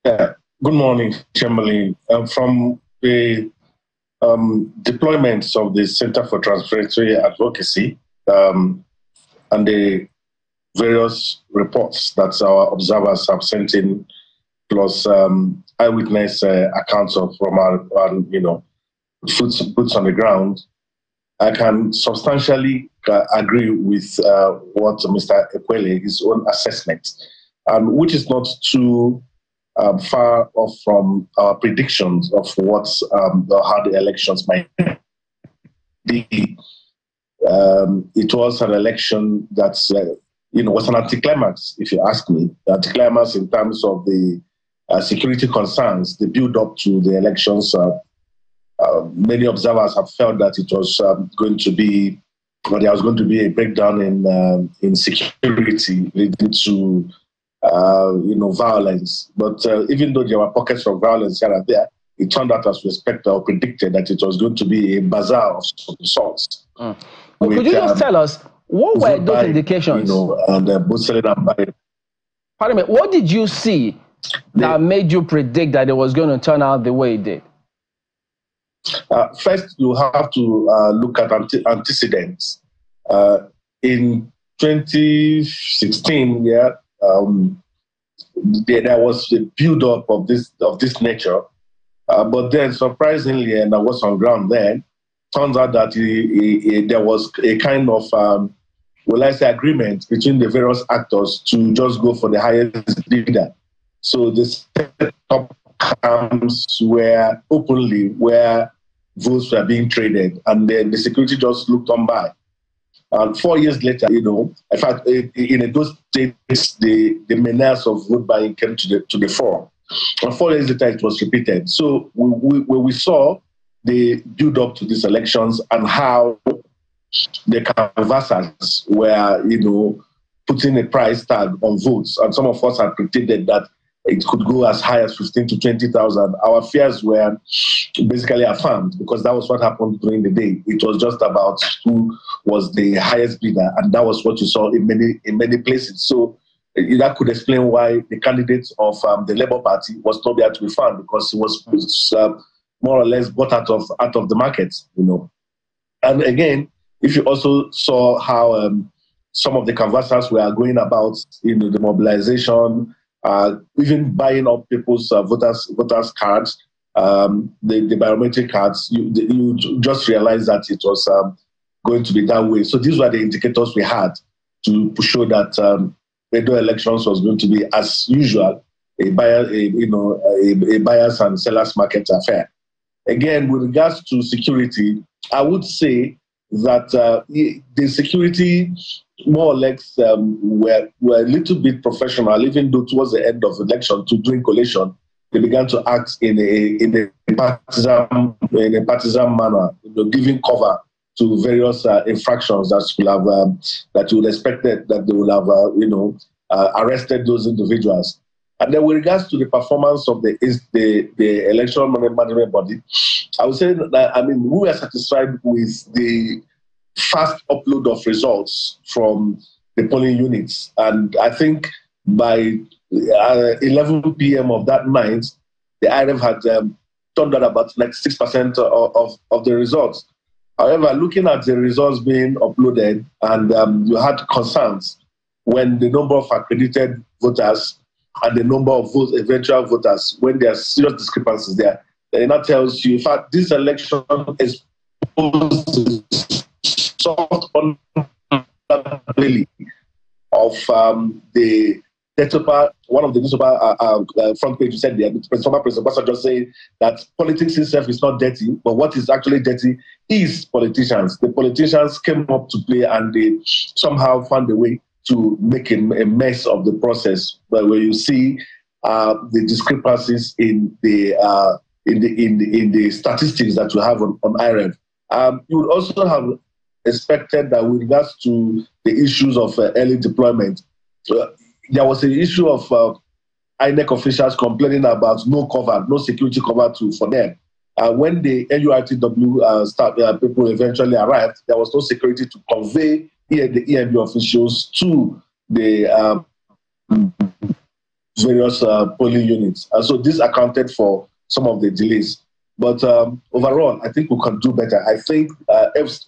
Good morning, Chamberlain. From the deployments of the Center for Transparency Advocacy and the various reports that our observers have sent in, plus eyewitness accounts from our boots on the ground, I can substantially agree with what Mr. Ekwele, his own assessment, which is not too far off from our predictions of how the elections might be. It was an election that was an anticlimax, if you ask me. Anticlimax in terms of the security concerns, the build-up to the elections. Many observers have felt that it was going to be, or there was going to be a breakdown in security leading to violence. But even though there were pockets of violence here and there, it turned out as we expected or predicted that it was going to be a bazaar of sorts. Well, could you just tell us, what were those indications? Both selling and buying. Pardon me, what did you see that made you predict that it was going to turn out the way it did? First, you have to look at antecedents. In 2016, there was a build-up of this nature, but then surprisingly, and I was on ground then, turns out that there was a kind of agreement between the various actors to just go for the highest bidder. So the set-up camps were openly where votes were being traded, and then the security just looked on by. And 4 years later, in fact, in those states, the menace of vote buying came to the fore. And 4 years later, it was repeated. So we saw the build up to these elections and how the canvassers were, putting a price tag on votes. And some of us had predicted that it could go as high as 15 to 20,000. Our fears were basically affirmed because that was what happened during the day. It was just about who was the highest bidder, and that was what you saw in many places. So that could explain why the candidate of the Labour Party was not there to be found, because he was more or less bought out of the market. And again, if you also saw how some of the canvassers were going about, the mobilization. Even buying up people's voters cards, the biometric cards, you just realize that it was going to be that way. So these were the indicators we had to show that the elections was going to be, as usual, a buyers and sellers market affair. Again, with regards to security, I would say that the security more or less were a little bit professional, even though towards the end of the election, to doing collation, they began to act in a partisan manner, giving cover to various infractions that you would expect that they would have arrested those individuals. And then with regards to the performance of the electoral management body, I would say that we were satisfied with the fast upload of results from the polling units. And I think by 11 p.m. of that night, the IRF had turned out about 96% of the results. However, looking at the results being uploaded, and you had concerns when the number of accredited voters and the number of eventual voters, when there are serious discrepancies there, then that tells you, in fact, this election is supposed to soft on of the newspaper, one of the newspaper front page, you said there, the former President just saying that politics itself is not dirty, but what is actually dirty is politicians. The politicians came up to play, and they somehow found a way to make a mess of the process, where you see the discrepancies in the statistics that you have on IREV. You would also have expected that with regards to the issues of early deployment, there was an issue of INEC officials complaining about no security cover for them. When the NURTW people eventually arrived, there was no security to convey the EMB officials to the various polling units. And so this accounted for some of the delays. But overall, I think we can do better. I think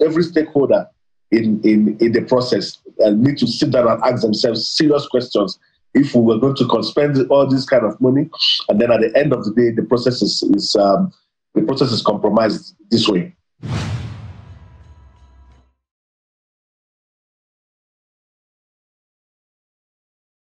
every stakeholder in the process need to sit down and ask themselves serious questions. If we were going to spend all this kind of money, and then at the end of the day, the process is compromised this way.